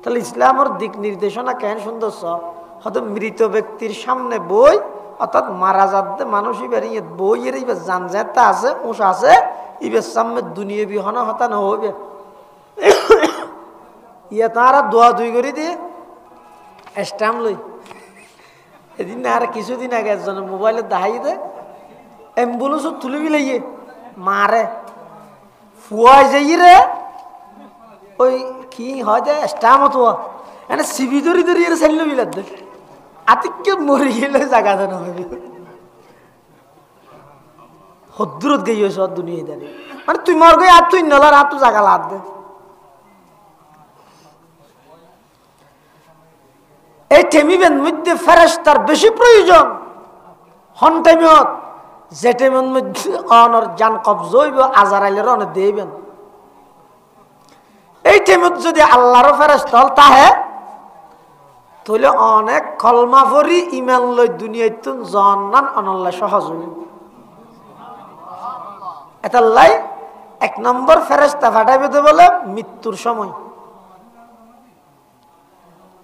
তাহলে ইসলামের দিক নির্দেশনা কেন সুন্দর হয়তো মৃত ব্যক্তির সামনে বই অর্থাৎ মারা যাতে মানুষই বেরিয়ে বইয়ের ইবে জানজাতা আছে উঁস আছে ইবের সামনে দুনিয়া বিহনা হতা না হইবে ইয়া তারা দোয়া দুই করে দিয়ে স্ট্যাম্প লই এদিন না আর কিছুদিন আগে একজনের মোবাইলে দেখাই দে অ্যাম্বুলেন্সও তুলে মিলাইয়ে মারে ফুয়াই যাই রে ওই কি হয় যে স্ট্যাম্প তো এনে সিবি ধরি ধরি এর সেল মিলার দে আতিকে মরে গেলে জায়গা দেন হবে হদ্দুরত গই সব দুনিয়া দাঁড়ি মানে তুই মর গই আর তুই নলার আর তুই জায়গা লাদ দে এই টেমিবেন মধ্যে ফেরেশতার বেশি প্রয়োজন হন টাইমত যে টাইমের মধ্যে অনর জান কবজ হইব আজারাইলের অনেক দেবেন এই টাইমত যদি আল্লাহর ফেরেশতা হল তাহে তাহলে অনেক কলমা পড়ি ইমান লই দুনিয়ায় তুন জান্নাত অনল্লা সহজ হইব এটাল্লাই এক নম্বর ফেরেশতা ফাটাইবে তো বলে মৃত্যুর সময়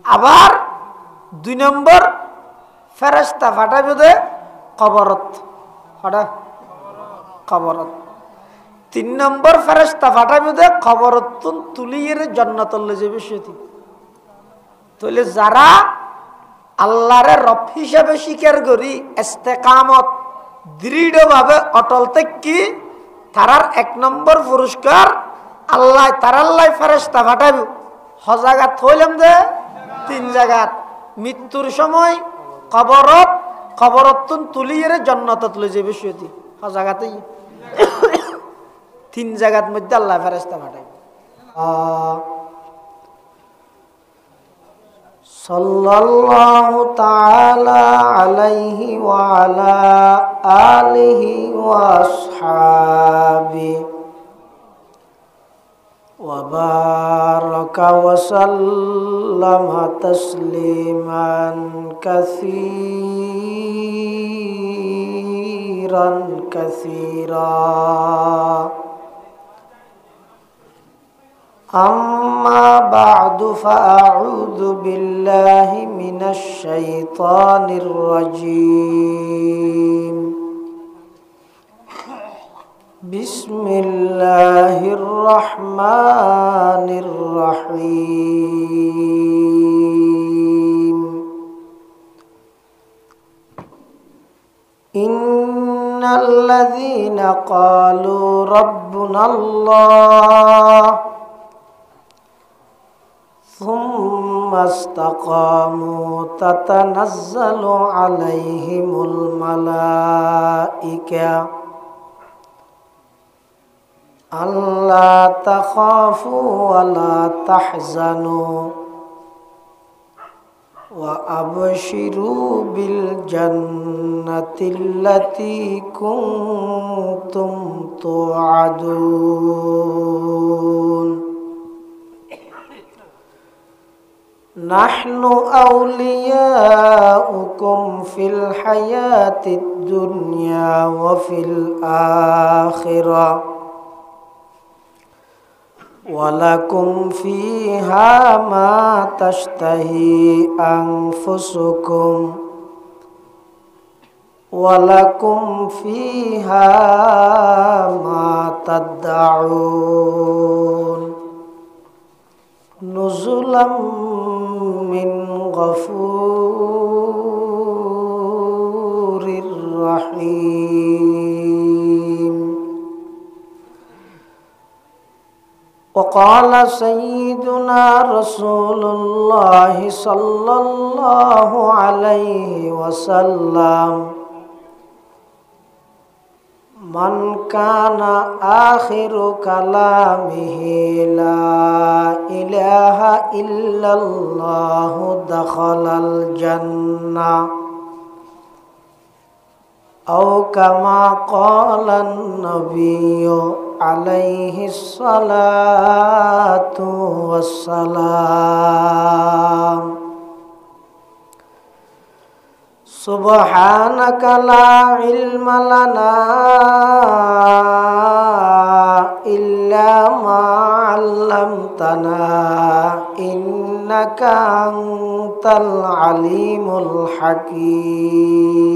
আবার দুই নম্বর ফেরেশতা ফাটাইবে দে কবরত ফাটা কবরত তিন নম্বর ফেরেশতা ফাটাইবে দে কবরত তুলিয়ে জান্নাতুল যাবে সেটি তাহলে যারা আল্লাহরে রব হিসাবে স্বীকার করি ইস্তেকামত দৃঢ়ভাবে অটল থাকি তারার এক নম্বর পুরস্কার আল্লাহ তারাল্লাই ফেরেশতা ফাটাইব হজাগাত হইলাম দে তিন জায়গাত মৃত্যুর সময় কবরত তুলিয়ে জান্নাতত লই যাবে সেটি হজাগাতেই তিন জায়গার মধ্যে আল্লাহ ফেরেশতা পাঠায় সাল্লাল্লাহু তাআলা আলাইহি ওয়া আলা আলিহি ওয়া আসহাবি ওয়া বারাকা ওয়া সাল্লামা তাসলিমান কাসীরান কাসীরা أما بعد فأعوذ بالله من الشيطان الرجيم بسم الله الرحمن الرحيم إن الذين قالوا ربنا الله ثم استقاموا تتنزل عليهم الملائكة ألا تخافوا ولا تحزنوا وأبشروا بالجنة التي كنتم توعدون نحن أولياؤكم في الحياة الدنيا وفي الآخرة ولكم فيها ما تشتهي أنفسكم ولكم فيها ما تدعون نزلا من غفور رحيم وقال سيدنا رسول الله صلى الله عليه وسلم من كان آخر كلامه لا إله إلا الله دخل الجنة أو كما قال النبي عليه الصلاة والسلام সুবহানাকা লা ইলমা লানা ইল্লা মা আল্লামতানা ইন্নাকা আনতাল আলিমুল হাকীম।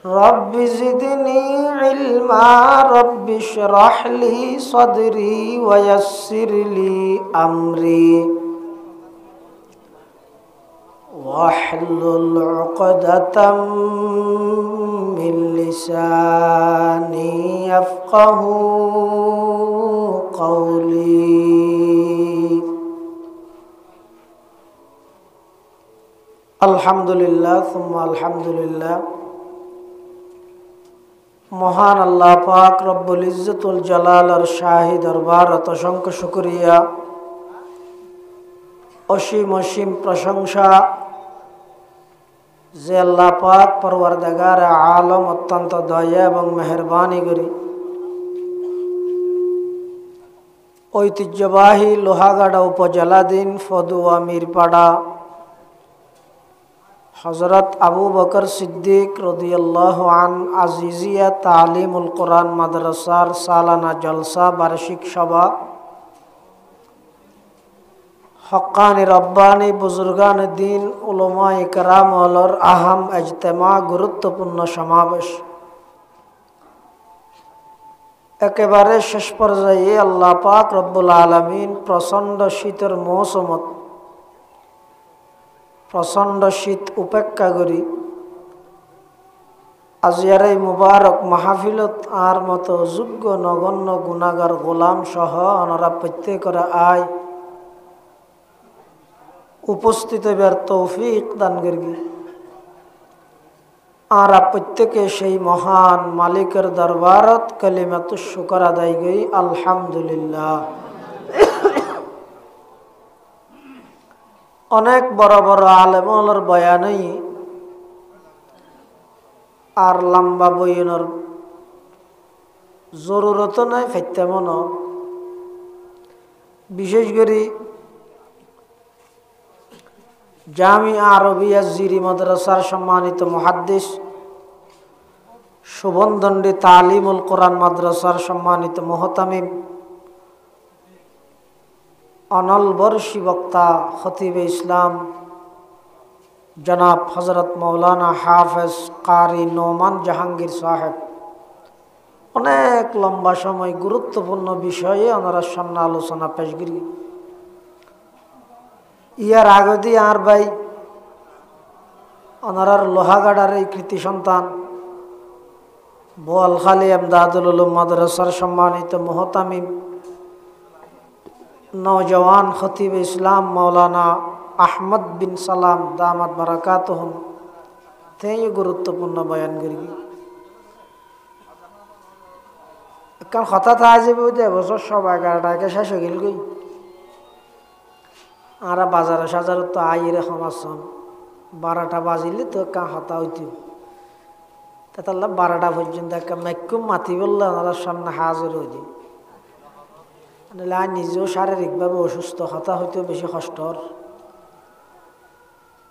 রব্বি জিদনি ইলমা রব্বি ইশরাহ লি সাদরি ওয়া ইয়াসসির লি আমরি واحلل عقدة من لساني يفقهوا قولي الحمد لله ثم الحمد لله মহান আল্লাহ পাক রব্বুল ইজ্জতুল জালালের শাহী দরবারত অসংখ্য শুকরিয়া, অসীম অসীম প্রশংসা যে আল্লাহ পাক পরওয়ারদিগার আলম অত্যন্ত দয়া এবং মেহেরবানি করি ঐতিহ্যবাহী লোহাগাড়া উপজেলাধীন ফদুয়া মিরপাড়া হযরত আবু বকর সিদ্দিক রাদিয়াল্লাহু আন আজিজিয়া তালিমুল কোরআন মাদ্রাসার সালানা জলসা বার্ষিক সভা, হক্কানি রব্বানি বুজুর্গান দিন উলামা ইকরাম ওয়ালার আহাম ইজতেমা গুরুত্বপূর্ণ সমাবেশ, একেবারে শেষ পর্যায়ে আল্লাহ পাক রব্বুল আলামিন প্রচণ্ড শীতের মৌসুমত প্রচণ্ড শীত উপেক্ষা করি আজিয়ার এই মুবারক মাহফিলত আর মতো যোগ্য নগণ্য গুণাগার গোলাম সহ ওনারা প্রত্যেকের আয় উপস্থিত হবার তৌফিক দান করি। আর প্রত্যেকে সেই মহান মালিকের দরবারত কালিমাতুশ শুকর আদায় করি আলহামদুলিল্লাহ। অনেক বড় বড় আলেমর বয়ানই আর লম্বা বইনের জরুরত নাই ফেতেমন, বিশেষ করে জামিয়া আরবিয়া জিরি মাদ্রাসার সম্মানিত মুহাদ্দিস, শুভনদণ্ডী তালিমুল কোরআন মাদ্রাসার সম্মানিত মুহতামিম, অনলবর্ষী বক্তা খতিবে ইসলাম জনাব হজরত মৌলানা হাফেজ কারি নোমান জাহাঙ্গীর সাহেব অনেক লম্বা সময় গুরুত্বপূর্ণ বিষয়ে ওনারা সামনে আলোচনা পেশ করি। ইয়ার আগে দিয়ে আর ভাই ওনারার লোহাগাড়ার এই কৃতি সন্তান বোয়ালখালী এমদাদুল উলুম মাদ্রাসার সম্মানিত মুহতামিম নওজওয়ান খতিব ইসলাম মৌলানা আহমদ বিন সালাম দামাত বারাকাতুহুম তেই গুরুত্বপূর্ণ বয়ান করি। কারণ হঠাৎ আজ এবছর সব 11টাকে শেষ হয়ে গেল গই, আর বাজারে সাজারে তো আইরে সমাজন 12টা বাজিলে তো কা হতা হইত তাহলে 12টা পর্যন্ত একটা মেকুম মাতি বললে ওনারা সামনে হাজির হয়ে যায়। নাহলে আর নিজেও শারীরিকভাবে অসুস্থ, হতা হইতেও বেশি কষ্টর।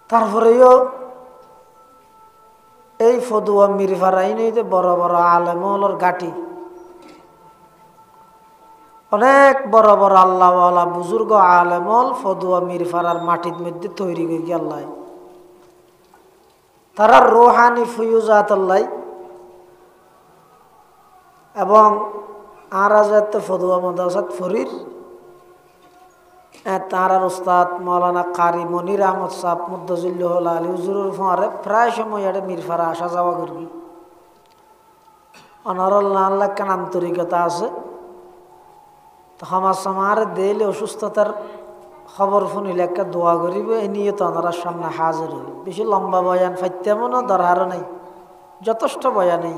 তারপরেও এই ফদুয়া মিরফারাই নইতে বড় বড় আলেমর গাটি, অনেক বড় বড় আল্লাহওয়ালা বুজুর্গ আলেমল ফদুয়া মিরফারার মাটির মধ্যে তৈরি করে আল্লাহ তারা রোহানি ফুয়ুজাত আল্লাহ এবং আরাজাত ফদুয়া মাদ্রাসাত ফরির তাঁর উস্তাদ মৌলানা কারি মনির আহমদ সাহ মুদ্দাজিল্লাহুল আলী হুজুরের ফোঁয়ারে প্রায় সময় এটা মিরফারা আসা যাওয়া করবি। অনারল্লাহ আল্লাহ কেন আন্তরিকতা আছে তো আমার সমার দেলে অসুস্থতার খবর শুনিলে একটা দোয়া করিব, এ নিয়ে তো ওনারা সামনে হাজির হই। বেশি লম্বা বয়ান ফাইতেমন দরকার নেই, যথেষ্ট বয়ানই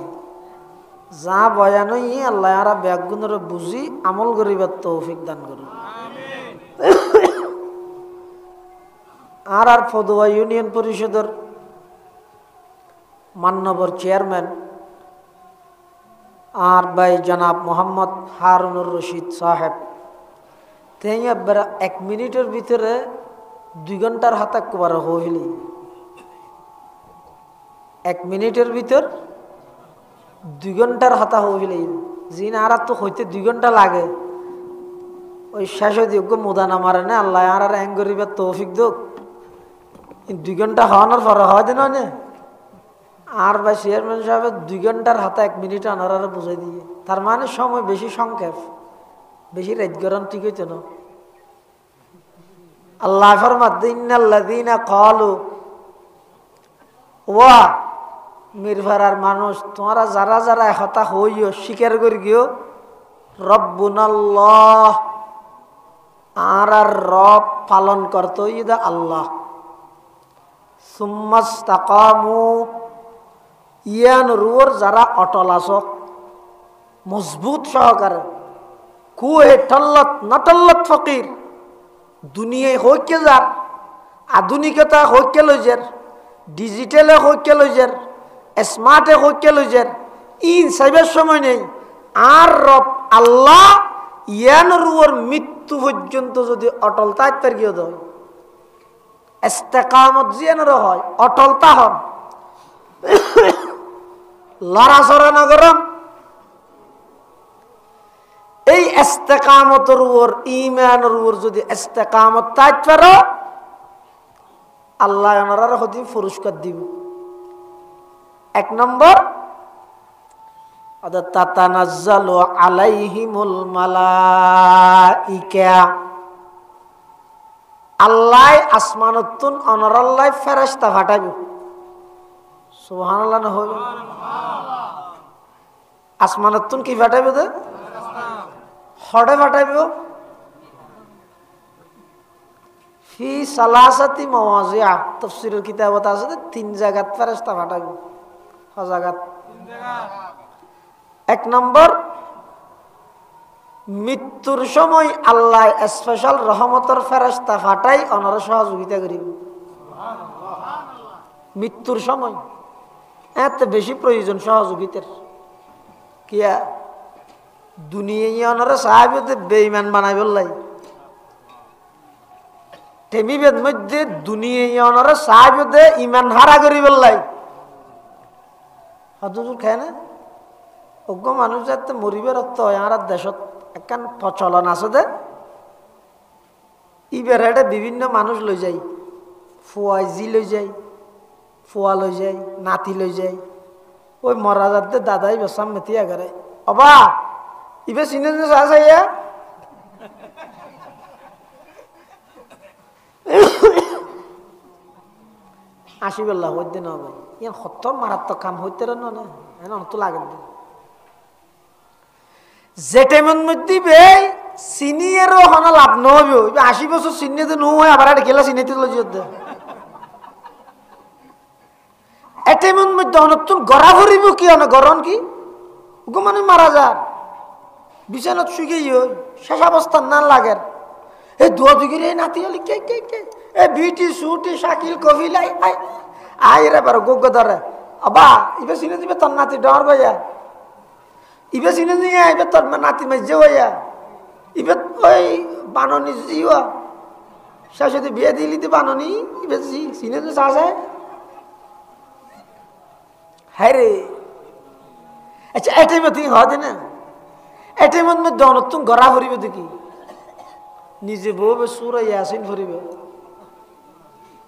যা বয়ানই আল্লাহ আরা ব্যাগুণের বুঝি আমল করিবার তৌফিক দান করুন। আর ফদুয়া ইউনিয়ন পরিষদের মান্যবর চেয়ারম্যান আর ভাই জনাব মোহাম্মদ হারুনুর রশিদ সাহেব তেই একবার 1 মিনিটের ভিতরে 2 ঘন্টার হাতে একবার হইলি 1 মিনিটের ভিতর 2 ঘন্টার হাতা হইলি জিন আর তো হইতে 2 ঘন্টা লাগে ওই শেষ যোগ্য মুদানা মারে না আল্লাহ আর অ্যাঙ্গরিবার তৌফিক দোক 2 ঘন্টা হওয়ানোর পরে হয় দিন না আর ভাই চেয়ারম্যান সাহেব 2 ঘন্টার হাতে 1 মিনিট আনারা বুঝাই দিয়ে তার মানে সময় বেশি সংক্ষেপ বেশি রাত গরম ঠিক হইতো না আল্লাহ ফরমাতে ইন্নাল্লাযীনা ক্বালু ওয়া মিরফারার মানুষ তোমরা যারা যারা একতা হইও স্বীকার করি গিও রব্বুনাল্লাহ আর রব পালন করতে ইদা আল্লাহ সুম্মাস্তাকামু ইয়ান রুর যারা অটল আছো মজবুত সহকারে কুয়ে টল্লত নটল্লত ফকির দুনিয়ায় হইকে যার আধুনিকতা হইকে লইজের ডিজিটালে হইকে লইজের স্মার্টে হইকে লইজের ইন সাইবের সময় নেই আর রব আল্লাহ ইয়ান রুর মৃত্যু পর্যন্ত যদি অটলতা ইত্যার গিয়ে দেয় ইস্তেকামত জিয়ানোর হয় অটলতা হন লড়াচড়া নগরম এই ইস্তেকামতের উপর ঈমানের উপর যদি ইস্তেকামত তাইত পারো আল্লাহ ওনার হতে পুরস্কার দিব 1 নম্বর তাতানাজ্জালু আলাইহিমুল মালাইকা আল্লাহ আসমানতুন অনরাল্লাহ ফেরেশতা পাঠাইব সুবহানাল্লাহ না হবে আসমানতুন কি পাঠাইব দে হড়ে পাঠাইব ফি সালাসাতি মাওয়াজিআ তাফসীরের কিতাবত আছে 3 জায়গাত ফেরেশতা পাঠাইব হ জায়গাত 3 জায়গা 1 নম্বর মৃত্যুর সময় আল্লাহ স্পেশাল রহমতের ফেরেশতা পাঠাই ওনারা সহযোগিতা করিব মৃত্যুর সময় এত বেশি প্রয়োজন সহযোগিতার কিয়া দুনিয়ায় ওনারা সাহাবিতে বেঈমান বানাই বললাই টেমিবেদ মধ্যে দুনিয়ায় ওনারা সাহাবিতে ঈমান হারা করি বললাই হজুর খায় না অজ্ঞ মানুষ যাতে মরিবে রক্ত হয় আর দেশত একখান প্রচলন আছে দে ই বেড়াটা বিভিন্ন মানুষ লই যায় ফুয়াইজি লই যায় ফুয়া লই যায় নাতি লই যায় ওই মরা যাতে দাদাই বেসাম মেতিয়া করে অবা ইবে চিনে যে চাইয়া আসি বেলা হইতে না হবে ইয়ান সত্য মারাত্মক কাম হইতে না তো লাগে যে টাইমের মধ্যে বে সিনিয়রও হন লাভ নহব 80 বছর সিনিয়র নয় আবার একটা খেলা সিনিয়তে লইতে এটাইমের মধ্যে নতুন গড়া ভরিব কি অনেক গরম কি ওগো মানে মারা যার বিছানাত শুয়ে শেষ অবস্থা না লাগে এই দুয়া দুগিরে নাতি হলি কে কে কে এ বিটি সুটি শাকিল কফিল আই আই আই রে বার গোগ ধরে আবা ইবে সিনে দিবে তোর নাতি ডর গয়া ইবে সিনে দিয়ে আইবে তোর নাতি মজে হইয়া ইবে ওই বাননি জিওয়া শাশুড়ি বিয়ে দিলিতে বাননি ইবে সিনে তো সাসে হ্যাঁ রে আচ্ছা এটাই মতো হয় না এটাই মধ্যে দনতুন গড়া ভরিবে দেখি নিজে বউবে সুরা ইয়াসিন ভরিবে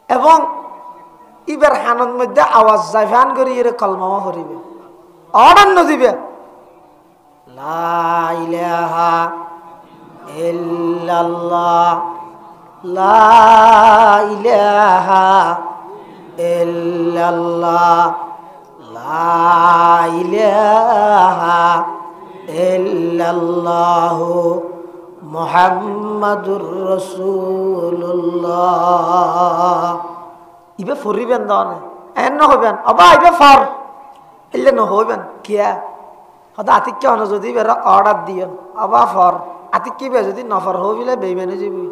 এবং ইবার হানন মধ্যে আওয়াজ যায় ফান করি এর কলমাও ভরিবে অর্ডার নদিবে লা ইলাহা ইল্লাল্লাহ লা ইলাহা ইল্লাল্লাহ লা ইলাহা ইল্লাল্লাহু মুহাম্মাদুর রাসূলুল্লাহ ইবে ফরিবেন দাও এন হইবেন অবা ইবে ফর ইলে ন হইবেন কিয়া হদা আতিক কে অন যদি বেরা অর্ডার দিও অবা ফর আতিক কি বে যদি নফর হইলে বেইমানে যাবি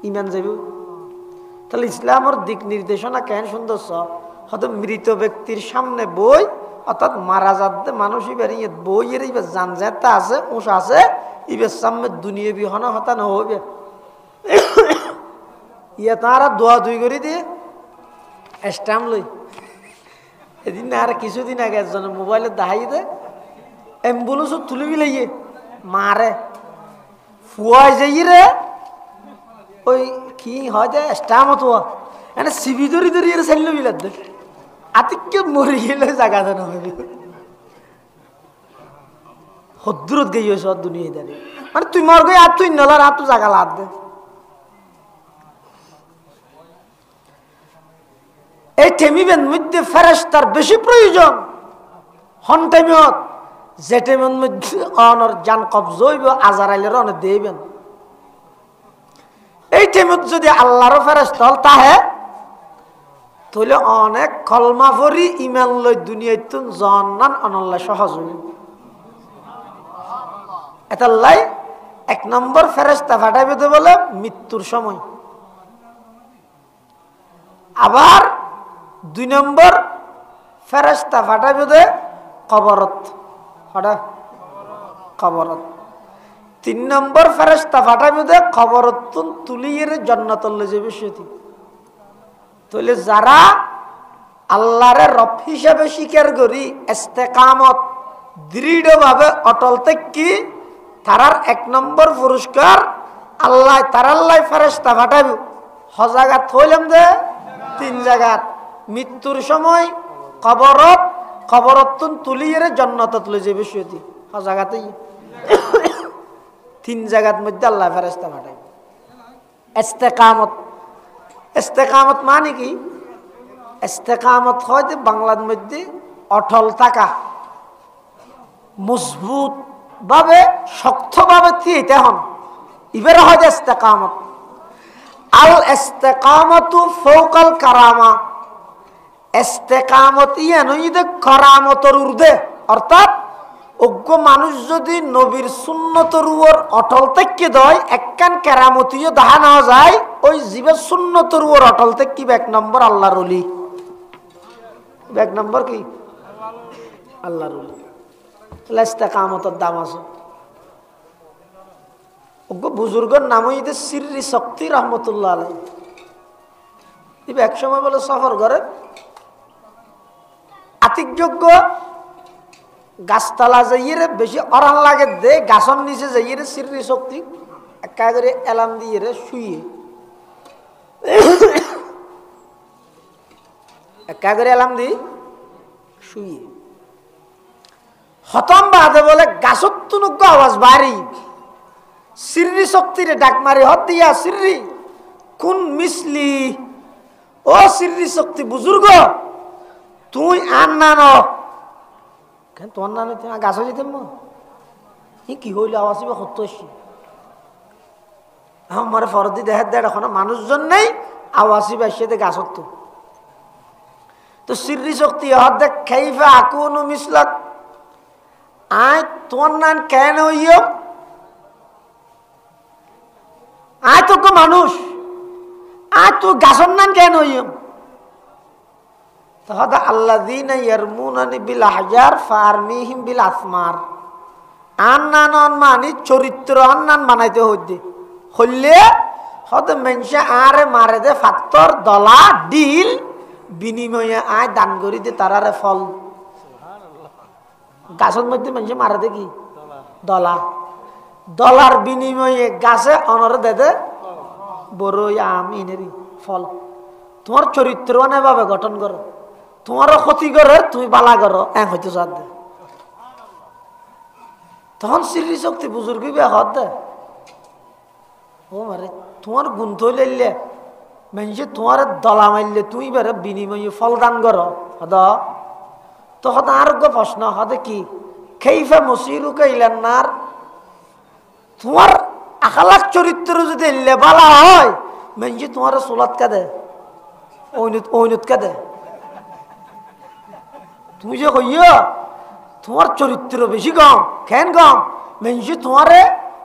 ঈমান যাবি তাহলে ইসলামের দিক নির্দেশনা কেন সুন্দর হয়তো মৃত ব্যক্তির সামনে বই অর্থাৎ মারা যাতে মানুষই বেরিয়ে বইয়ের ইবে জানজাতা আছে উঁস আছে ইবের সামনে দুনিয়া বিহনা হতা না হইবে ইয়া তারা দোয়া দুই করে দিয়ে স্ট্যাম্প লই এদিন না আর কিছুদিন আগে একজনের মোবাইলে দেখাই দে অ্যাম্বুলেন্সও তুলে গিলাইয়ে মারে ফুয়াই যাই রে ওই কি হয় যে স্ট্যাম্প হতো এনে সিবি ধরি ধরি এর চাইল বিলাত দে আতিকে মরে গেলে জায়গা দেন হবে হদ্দুরত গিয়ে সব দুনিয়া দাঁড়িয়ে মানে তুই মর গই আর তুই নলার আর তুই জায়গা লাদ দে এই টেমিবেন মধ্যে ফেরেশতার বেশি প্রয়োজন হন টাইমত যে টাইমের মধ্যে অনর জান কবজ হইব আজারাইলের অনে দেবেন এই টাইমত যদি আল্লাহর ফেরেশতা হল তাহে তাহলে অনেক কলমা পড়ি ইমান লই দুনিয়ায় জান্নাত অনল্লা সহজ হইব এতাল্লাই এক নম্বর ফেরেশতা ফাটাইবে তো বলে মৃত্যুর সময় আবার দুই নম্বর ফেরেশতা ফাটাইবে দে কবরত হঠাৎ কবরত তিন নম্বর ফেরেশতা ফাটাইবে দে কবরত তুলিয়ে জান্নাতুল যাবে সেটি তাহলে যারা আল্লাহরে রব হিসাবে স্বীকার করি ইস্তেকামত দৃঢ়ভাবে অটল থাকি তারার এক নম্বর পুরস্কার আল্লাহ তারাল্লাই ফেরেশতা ফাটাইবে হজাগাত হইলাম দে তিন জায়গাত মৃত্যুর সময় কবরত কবরতুন তুলিয়ে জান্নাতত লই যাবে সেটি হজাগাতেই তিন জায়গার মধ্যে আল্লাহ ফেরেশতা পাঠায় ইস্তেকামত ইস্তেকামত মানে কি ইস্তেকামত হয় যে বাংলার মধ্যে অটল থাকা মজবুত ভাবে শক্তভাবে থিয়েতে হন ইবের হয় যে ইস্তেকামত আল ইস্তেকামতু ফাওকাল কারামা ইস্তেকামত ইয়ানুইদে কারামতের ঊর্ধ্বে অর্থাৎ অজ্ঞ মানুষ যদি নবীর সুন্নতের উপর অটল থেকে দেয় একখান কেরামতিও দেখা না যায় ওই জীবের সুন্নতের উপর অটল থেকে এক নম্বর আল্লাহর ওলি এক নম্বর কি আল্লাহর ওলি ইস্তেকামতের দাম আছে অজ্ঞ বুজুর্গের নাম হইতে সিররি শক্তি রহমতুল্লাহ আলাইহি এক সময় বলে সফর করে আতিকযোগ্য গাছতলা যাইয়ে বেশি অরান লাগে দে গাছর নিচে যাইয়ে সিররি শক্তি একা করে এলাম দিয়ে শুয়ে একা করে এলাম দি শুয়ে হতম বাদে বলে গাছত তুনুক আওয়াজ বাড়ি সিররি শক্তির ডাক মারি হত দিয়া সিররি কোন মিসলি ও সিররি শক্তি বুজুর্গ তুই আর না কেন তোমার নামে তোমার গাছ যেতাম না কি হইল আওয়াজ সত্য আমার ফরদি দেখার দেয় এখন মানুষজন নেই আওয়াসি বাসিতে গাছত তো সিররি শক্তি হদ দেখ খাইফা আকুন মিসলাক আয় তোমার নাম কেন হইও আয় তো মানুষ আয় তো গাছর নাম কেন হইও তাহলে আল্লাযীনা ইয়ারমুনানি বিল আহজার ফারমিহিম বিল আসমার আন্নান মানি চরিত্র আন্নান বানাইতে হইতে হইলে হতে মানুষে আরে মারে দে ফাত্তর দলা ডিল বিনিময়ে আয় দান করি দে তারারে ফল গাছের মধ্যে মানুষে মারে দে কি দলা দলার বিনিময়ে গাছে অনরে দে দে বড় আম ইনেরি ফল তোমার চরিত্র ভাবে গঠন করো তোমারও ক্ষতি করে তুমি বালা করো এক হইতে সাথ দে তখন সিররি শক্তি বুজুর্গ হত দে ও মারে তোমার গুণ থইলে মানুষে তোমার দলা মারলে তুমি বেড়ে বিনিময়ে ফল দান করো হদ তখন আর প্রশ্ন হদে কি খেইফা মসিরুকে ইলান্নার তোমার আখালাক চরিত্র যদি এলে বালা হয় মানুষে তোমার সোলাত কাঁদে ঐনুত কাঁদে তুমি যে কইয়া তোমার চরিত্র বেশি কম কেন কম মানুষে তোমারে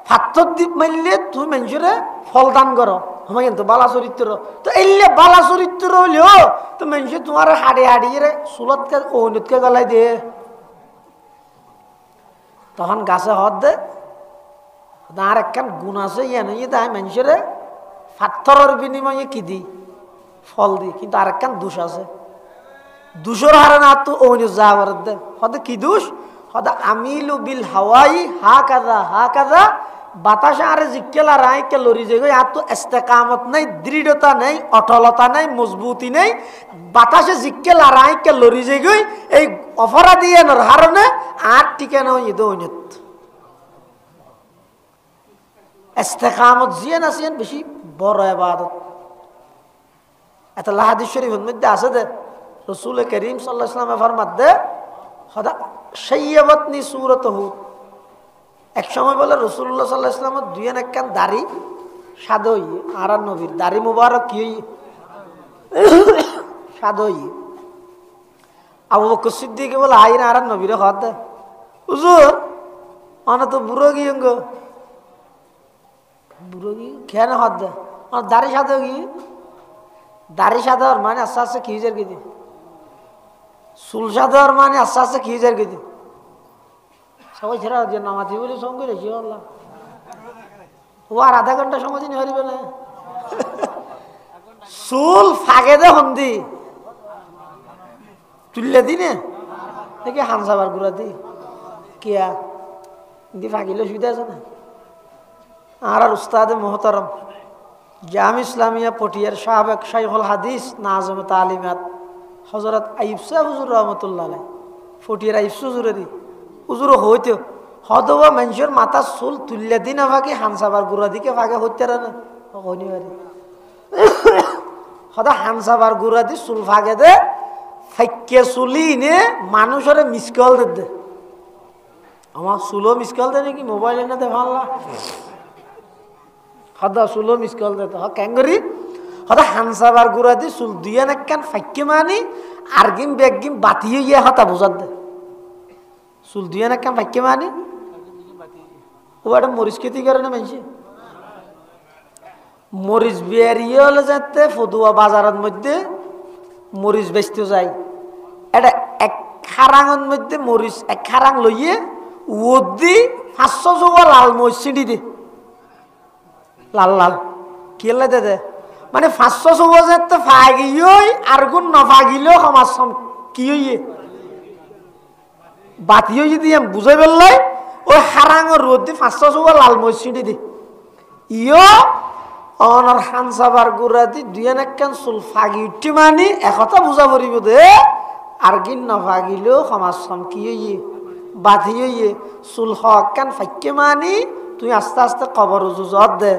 ফাত্তর দ্বীপ মারলে তুমি মানুষের ফল দান করো আমার কিন্তু বালা চরিত্র তো এলে বালা চরিত্র হইলেও তো মানুষে তোমার হাড়ি হাড়িয়ে চুলতকে ঔনুতকে গলাই দিয়ে তখন গাছে হত দে আর একখান গুণ আছে ইয়ে তাই মানুষের পাথরের বিনিময়ে কি দি ফল দি কিন্তু আরেকখান দোষ আছে দোষের হারে না তো অন্য যাওয়ার দে হতে কি দোষ হতে আমিলু বিল হাওয়াই হা কাদা বাতাসে আরে জিক্কেলা রায় কে লরি যে আর তো ইস্তেকামত নেই দৃঢ়তা নেই অটলতা নেই মজবুতি নেই বাতাসে জিক্কেলা রায় কে লরি যে এই অপরাধী এর হারণে আর টিকে নয় ইদো অন্যত ইস্তেকামত জিয়ে না সিয়েন বেশি বড় ইবাদত এটা হাদিস শরীফের মধ্যে আছে যে রাসূল করিম সাল্লাল্লাহু আলাইহি ওয়াসাল্লাম ফরমাতে হদা শাইয়াবাতনি সূরাতুহু এক সময় বলে রাসূলুল্লাহ সাল্লাল্লাহু আলাইহি ওয়াসাল্লাম দুই একখান দাড়ি সাদা হই আর নবীর দাড়ি মুবারক কি হই সাদা হই আবু বকর সিদ্দিক বলে আইন আর নবীর হদ হুজুর অন তো বুড়ো গিয়েঙ্গ বুড়ো গি কেন হদ আর দাড়ি সাদা গি দাড়ি সাদা মানে আস্তে আস্তে কি হয়ে গেছে চুল সাদা মানে আস্তে আস্তে কি হয়ে গেছে সবাই ছেড়া যে নামাজি বলে সঙ্গে রেখি আল্লাহ ও আর আধা ঘন্টা সময় দিন হরিবে না চুল ফাগে দে হন্দি তুললে দিনে দেখি হানসাবার গুড়া দি কিয়া দি ফাগিলে সুবিধা আছে না আর উস্তাদে মোহতারম জাম ইসলামিয়া পটিয়ার সাবেক শাইখুল হাদিস নাজম তালিমাত হযরত আইয়ুব সাহেব হুজুর রহমাতুল্লাহ আলাইহি পটিয়ার আইয়ুব হুজুরেরই হুজুর হইতো হদবা মানুষের মাথা চুল তুললে দিন ভাগে হানসাবার গুড়া দিকে ভাগে হইতে না হইনিবারি হদা হানসাবার গুড়া দি চুল ভাগে দে ফাইকে চুলি নে মানুষের মিসকল দে আমার চুলো মিসকল দে নাকি মোবাইল এনে দে ভাল্লা হদা চুলো মিসকল দে তো ক্যাঙ্গরি হদা হানসাবার গুড়া দি চুল দুইয়া নাকান ফাইকে মানি আরগিম বেগিম বাতিয়ে গিয়ে হতা বুঝাত দে চুল দুইয়া নাকান ফাইকে মানি ও একটা মরিচ খেতি করে না মানুষ মরিচ বেরিয়ে হলে যাতে ফদুয়া বাজারের মধ্যে মরিচ বেচতে যায় এটা এক খারাঙের মধ্যে মরিচ এক খারাং লইয়ে ও দি 500 জোয়া লাল মরিচ ছিঁড়ি দে লাল লাল কেলে দে দে মানে 500 জোয়া যাতে ফাগিয়ে আর গুণ নফাগিলেও সমাজ কি হইয়ে বাতিও যদি বুঝাই পেলাই ওই হারাঙের রোদ দি 500 জোয়া লাল মরিচ ছিঁড়ি দে ইয় অনার হানসাবার গুড়া দি দুই একখান চুল ফাগি উঠি মানি একথা বুঝা পড়িব দে আর গিন নফাগিলেও সমাজ কি হইয়ে বাধি হইয়ে চুল হকান ফাইকে মানি তুই আস্তে আস্তে কবর উজু জত দে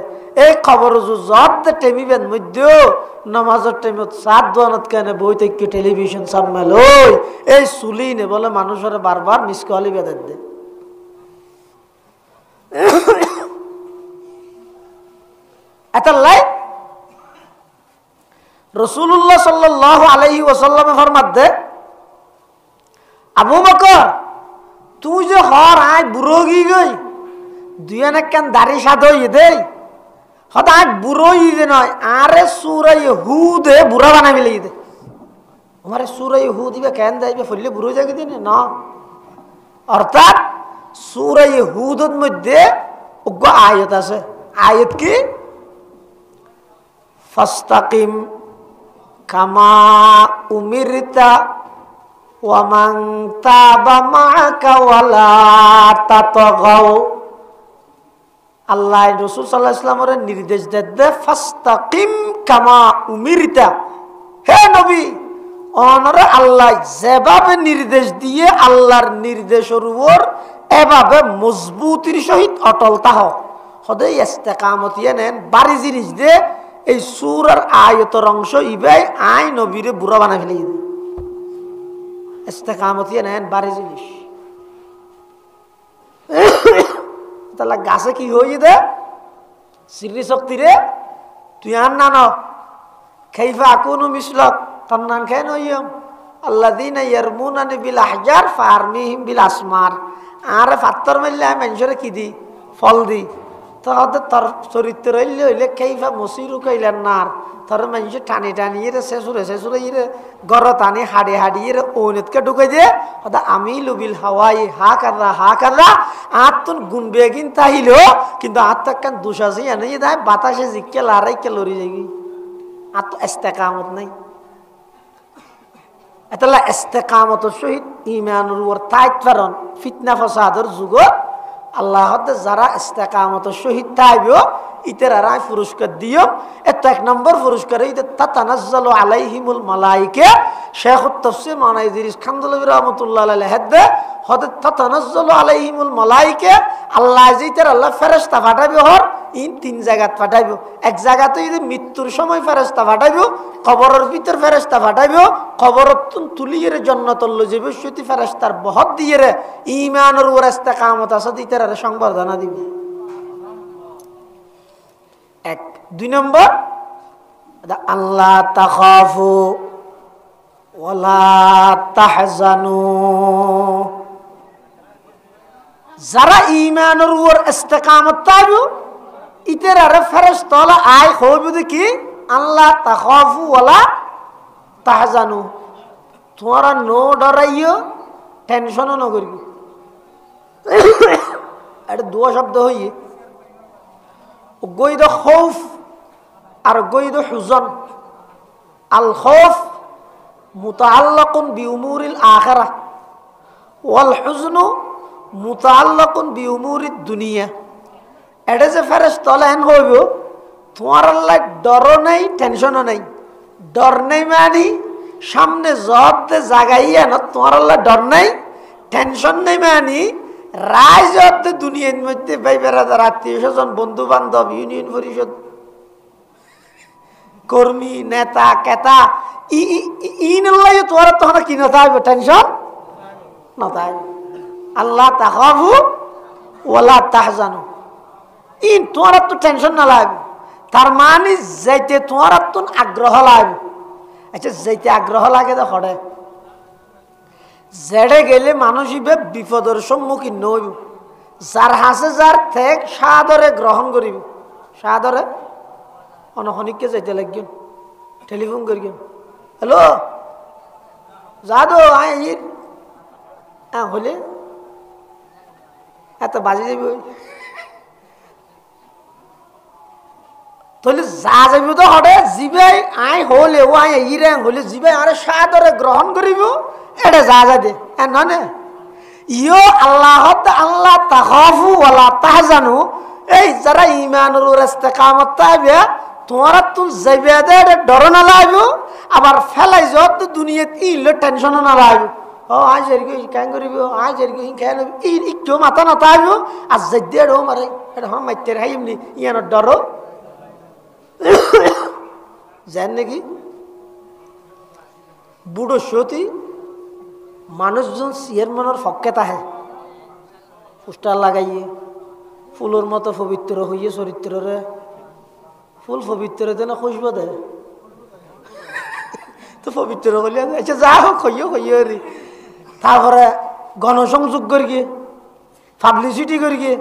এই কবর উজু জত দে টেমিবেন মধ্যেও নমাজের টাইমত সাত দোয়ানত কেনে বই থেকে টেলিভিশন সামমেল ওই এই চুলি নে বলে মানুষের বারবার মিস কলি বেঁধে দে এতাল্লাই রাসূলুল্লাহ সাল্লাল্লাহু আলাইহি ওয়াসাল্লাম ফরমাত দে আবু বকর তুই যে হর আয় বুড়ো গি গই দুই একখান দাড়ি সাদই দে হতা আজ বুড়ো দে নয় আরে সূরা ইহুদে বুড়া বানাই ফেলে দে আমারে সূরা ইহুদ দিবে কেন দেইবে ফলে বুড়ো জাগে দিনে না অর্থাৎ সূরা ইহুদের মধ্যে উগ্র আয়াত আছে আয়াত কি ফাস্তাকিম কামা উমিরতা ওয়া মান তাবা মাআকা ওয়ালা তাতগাও আল্লাহ রাসূল সাল্লাল্লাহু আলাইহি ওয়াসাল্লামের নির্দেশ দেন ফাস্তাকিম কামা উমিরতা হে নবী অনরে আল্লাহ যেভাবে নির্দেশ দিয়ে আল্লাহর নির্দেশের উপর এভাবে মজবুতির সহিত অটল তাহ সদাই ইস্তেকামতিয়ে নেন বাড়ি জিনিস দে এই সূরার আয়াতের অংশ ইবাই আই নবীরে বুড়া বানাই ফেলে দে ইস্তেকামতিয়ে নেন বাড়ি জিনিস তাহলে গাছে কি হয়ে দে শ্রী শক্তি রে তুই আর না ন খাইফা আকুনু মিসলাক তার নাম খেয়ে নইম আল্লাযীনা ইয়ারমুনানি বিল আহজার ফারমিহিম বিল আসমার আর পাথর মারলে মানুষের কি দি ফল দি তাহলে তোর চরিত্র হইলে হইলে কেইফা মসিরু কইলেন নার তোর মানুষ টানি টানি রে শেষুরে রে গর টানি হাড়ি রে ওনেতকে ঢুকে দিয়ে আমি লুবিল হাওয়াই হা কাররা আত্মন গুণ বেগিন তাহিল কিন্তু আত্মাকান দুশাসি এনে দেয় বাতাসে জিকে লারাইকে লড়ি যাবি আত্ম ইস্তেকামত নাই এতলা ইস্তেকামতর সহিত ইমানুর উপর তাইত পারন ফিতনা ফসাদর যুগত আল্লাহ যারা ইস্তেকামতর সহিত তাইব ইতের আর পুরস্কার দিও এত এক নম্বর পুরস্কার তাতানাজ্জালু আলাইহিমুল মালাইকা শাইখুত তাফসীর মাওলানা ইদ্রিস খানদলভী রাহমাতুল্লাহ আলাইহি হাদে হদ তাতানাজ্জালু আলাইহিমুল মালাইকা আল্লাহ জিতের আল্লাহ ফেরেশতা পাঠাবে হর ইন তিন জায়গাত পাঠাইব এক জায়গাতে যদি মৃত্যুর সময় ফেরেশতা পাঠাইব কবরের ভিতর ফেরেশতা পাঠাইব কবরত তুলিয়ে জান্নাতুল লজিবশতি ফেরেশতার বহত দিয়ে ঈমানের উপর ইস্তেকামত আছে দিতের আর সংবর্ধনা দিব এক দুই নম্বর আল্লাহ তাখাফু ওয়ালা তাহজানু যারা ঈমানের উপর ইস্তেকামত পাইব ইতের আর ফেরেশতা আয় হইব কি আল্লাহ তাখাফু ওয়ালা তাহজানু তোমরা নো ডরাইও টেনশনও না করিও এটা দুয়া শব্দ হইয়ে গইদ খৌফ আর গইদ হুজন আল খৌফ মুতাআল্লাকুন বিউমুরিল আখিরাহ ওয়াল হুজনু মুতাআল্লাকুন বিউমুরিদ দুনিয়া এটা যে ফেরেশতা হেন হইব তোমার আল্লাহ ডরও নাই টেনশনও নাই ডর নেই মানে সামনে জবতে জাগাইয়া না তোমার আল্লাহ ডর নাই টেনশন নেই মানে রায় জবতে দুনিয়ার মধ্যে ভাই বেড়াদার আত্মীয় স্বজন বন্ধু বান্ধব ইউনিয়ন পরিষদ কর্মী নেতা কেতা ইনল্লাই তোমার তখন কি না থাকবে টেনশন না থাকবে আল্লাহ তাখাফু ওয়ালা তাহজানু ইন তোমার তো টেনশন না লাগবে তার মানে যাইতে তোমার তো আগ্রহ লাগবে আচ্ছা যাইতে আগ্রহ লাগে তো হরে জেড়ে গেলে মানুষ বিপদের সম্মুখীন নইব যার হাসে যার ঠেক সাদরে গ্রহণ করিব সাদরে অনখনিককে যাইতে লাগবেন টেলিফোন করিবেন হ্যালো যাদো আইর হ্যাঁ হলে এত বাজে যাবি তাহলে যা যাবি তো হঠাৎ জিবে আই হলে ও আই ইরে হলে জিবে আরে সাদরে গ্রহণ করিব এটা যা যা দে নয় ইয়ো আল্লাহ আল্লাহ তাখাফু ওয়ালা তাহজানু এই যারা ঈমানের উপর ইস্তেকামত পাইবে তোমারা তো যাইবে দে ডর না লাগবে আবার ফেলাই যত দুনিয়াতে ইলে টেনশন না লাগবে ও আজ এরকে কেন করিব আজ এরকে কেন একটু মাথা না তাইব আর যাইতে ও মারে এটা হম মাইতে রাই এমনি ইয়ানোর ডর জান নাকি বুড়ো সতী মানুষজন চেয়ারম্যানের পক্ষে তাহে পোস্টার লাগাইয়ে ফুলের মতো পবিত্র হইয়ে চরিত্রে ফুল পবিত্র দেন খুশব দে তো পবিত্র হলে আচ্ছা যা হোক হইয়ে রি তারপরে গণসংযোগ করি গিয়ে পাবলিসিটি করি গিয়ে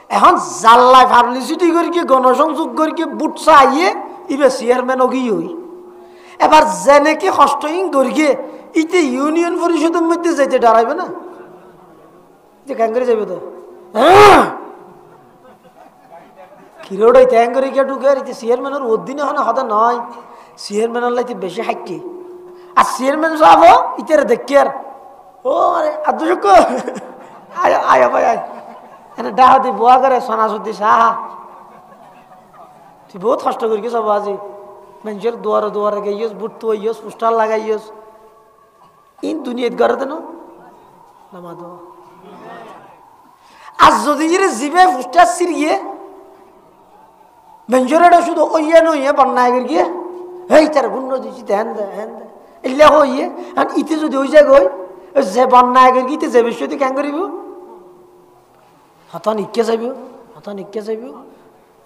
এখন জাল্লায় পাবলিসিটি করি গিয়ে গণসংযোগ করি গিয়ে বুটসা আইয়ে ইবে চেয়ারম্যান অগিয়ে হই এবার যেনেকে কষ্টহীন করি গিয়ে ইতে ইউনিয়ন পরিষদের মধ্যে যাইতে ডরাইবে না যে ক্যাং করে যাবে তো কিরোড়াই ট্যাং করে গিয়ে ঢুকে আর চেয়ারম্যানের অধীনে হনে হতে নয় চেয়ারম্যানের লাইতে বেশি হাইটি আর চেয়ারম্যান সাহেব ইতারে দেখি আর ও আরে আদুক আয় আয় ভাই আয় এনে ডাহা দি বুয়া করে সোনাসুদ্দি সাহা তুই বহুত কষ্ট করি সব আজি মানুষের দুয়ারে গিয়েছ বুট তো ইয়স পোস্টার লাগাইয়স ইন দুনিয়াত ঘরে দেন নামাজ আর যদি জিবে পোস্টার সিরিয়ে মানুষের শুধু ওইয়া নইয়ে বন্যায় গিয়ে হেই তার গুণ্য দিচ্ছি হ্যান দে এলে হইয়ে আর ইতে যদি ওই জায়গায় যে বন্যায় গিয়ে যে বিষয়টি কেন করিব হত নিকে যাইব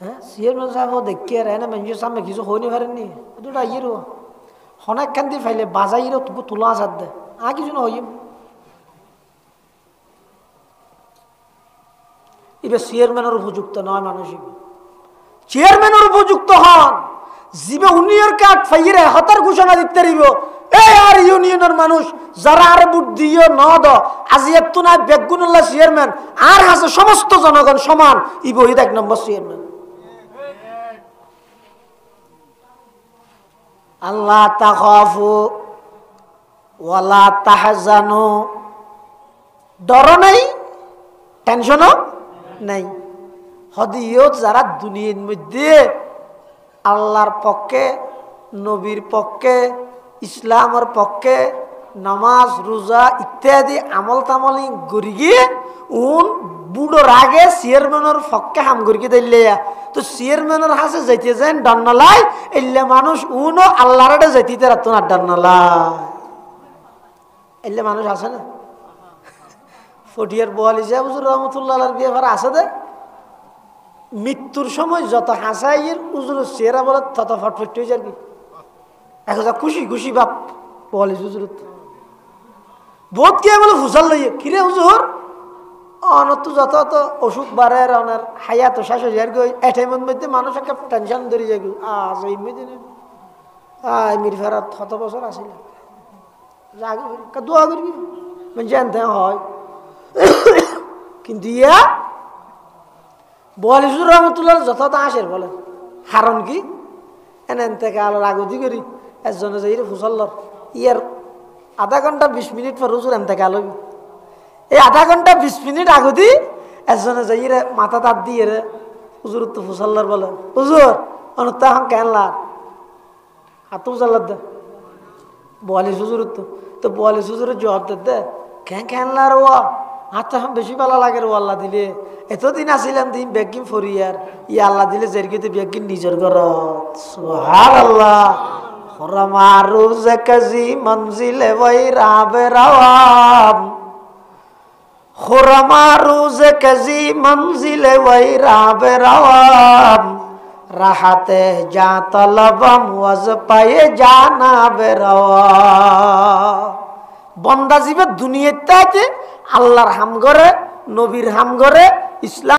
হ্যাঁ চেয়ারম্যান সাহেব দেখি আর না মানুষের সামনে কিছু হইনি পারেননি দুটা ইয়ে রো অনেক কান্দি ফাইলে বাজাইরও তোলা আসার দে আর কিছু না হইম এবার চেয়ারম্যানের উপযুক্ত নয় মানুষ, চেয়ারম্যানের উপযুক্ত হন জিবে উনিয়র কাঠ ফাইরে হতার ঘোষণা দিতে রইব। এই আর ইউনিয়নের মানুষ যারা আর বুট দিও ন দ আজি এত না বেগুনুল্লাহ চেয়ারম্যান আর আছে সমস্ত জনগণ সমান, ই বহিদ 1 নম্বর চেয়ারম্যান। আল্লাহ তাখাফু ওয়ালা তাহজানু, ডর নাই, টেনশনও নাই। হদিও যারা দুনিয়ার মধ্যে আল্লাহর পক্ষে, নবীর পক্ষে, ইসলামের পক্ষে নামাজ রোজা ইত্যাদি আমল তামলি গড়ি গিয়ে উন বুড়োর আগে চেয়ারম্যানের পক্ষে হাম গড়ি দিলে তো চেয়ারম্যানের হাসে যাইতে যান ডান্নালাই এলে মানুষ উনও আল্লাহর যাইতে রাখতো না ডান্নালাই এলে মানুষ আছে না। ফটিয়ার বোয়ালি সাহেব হুজুর রহমতুল্লাহ বিয়ে ভাড়া আছে দে, মৃত্যুর সময় যত হাসাইয়ের উজুর চেহারা বলে তত ফটফট হয়ে যাবি, এখন খুশি খুশি বাপ বলিস হুজুর বোধ কে বলে হুসাল লইয়ে কিরে হুজুর অনত যত তো অসুখ বাড়ে অনার হায়াত শেষ হয়ে যায় এটাইমের মধ্যে মানুষ একটা টেনশন ধরে যাবি আজ এই মেদিন মির ফেরার 7 বছর আসিল দোয়া করবি জানতে হয়। কিন্তু ইয়া বলিস রহমতুল্লাহ যত আসের বলে কারণ কি এন থেকে আলোর আগতি করি একজনে যাই রে ফুসল্লর ইয়ার আধা ঘন্টা 20 মিনিট পর হুজুর এন থেকে আলোবি এই আধা ঘন্টা 20 মিনিট আগতি একজনে যাই রে মাথা তাপ দিয়ে রে হুজুর তো ফুসল্লর বলে হুজুর অনুত্তা এখন কেন লাগ হাত ফুসাল্লার দে বলিস হুজুর তো বলিস হুজুরের জবাব দে কেন কেন লার ও হাতটা বেশি ভালো লাগে রে আল্লাহ দিলে এতদিন আসিলাম দিন বেগিন ফরিয়ার ই আল্লাহ দিলে জেরগিতে বেগিন নিজের ঘর সুবহানাল্লাহ খরমারু জাকাজি মনজিলে ওয়াইরা বেরাওয়াম খরমারু জাকাজি মনজিলে ওয়াইরা বেরাওয়াম রাহাতে যা তলবম ওয়াজ পায়ে জানা বেরাওয়া। বন্দা জীবে দুনিয়াতে আল্লাহর হাম করে, নবীর হাম করে, ইসলাম